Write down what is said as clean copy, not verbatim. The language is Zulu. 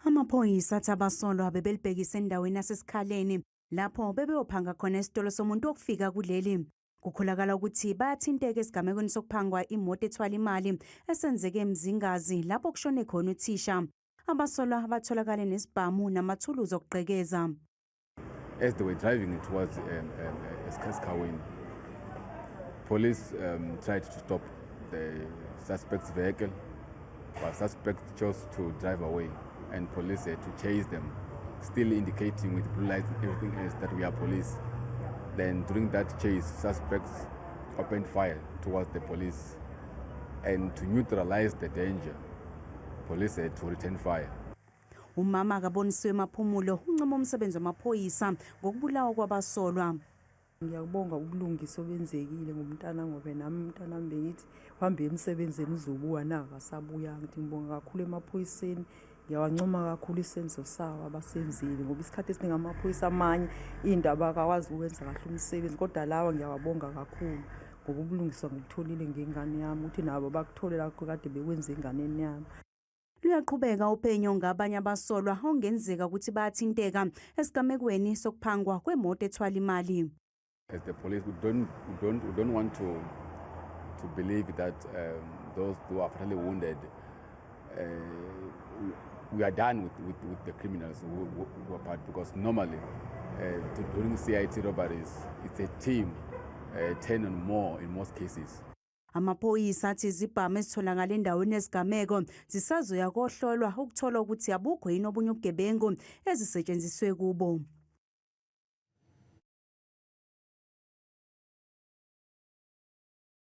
Amaphoyisa athi abasolwa bebelibhekise endaweni yasesikhaleni lapho bebeyophanga khona esitolo somuntu okufika kuleli. Kukholakala ukuthi bayathinteka esigamekweni sokuphangwa imoto ethwala imali esenzeke eMzingazi lapho kushone khona uthisha. Abasolwa abatholakale nesibhamu namathuluzi okugqekeza. As they were driving towards Eskaskawin, police tried to stop the suspect's vehicle, but suspect chose to drive away, and police had to chase them, still indicating with blue lights and everything else that we are police. Then during that chase, suspects opened fire towards the police, and to neutralize the danger, police had to return fire. Umama akabonisiwe emaphumulo uncoma umsebenzi wamaphoyisa ngokubulawa kwabasolwa. Ngiyabonga ubulungiso obenzekile ngomntana ngoba nami umntana bengithi uhambe emsebenzini uzobuya nakasabuya ngithi ngibonga kakhulu emaphoyiseni ngiyawancoma kakhulu isenzo sawo abasenzile ngoba isikhathi esiningi amaphoyisa amanye indaba akwazi ukwenza kahle umsebenzi kodwa lawa ngiyawabonga kakhulu ngoba ubulungiso ngilitholile ngengane yami uthi nabo bakuthole lakho kade bekwenza enganeni yami. Luyaqhubeka uphenyo ngabanye abasolwa ongenzeka ukuthi bayathinteka esigamekweni sokuphangwa kwemoto ethwala imali. As the police, we don't want to believe that those who are fatally wounded, we are done with the criminals who are part, because normally during CIT robberies, it's a team, 10 and more in most cases. Amaphoyisa athi izibhamu ezitholakala endaweni yesigameko zisazoya kohlolwa ukuthola ukuthi abukho yini obunye ubugebengu ezisetshenziswe kubo.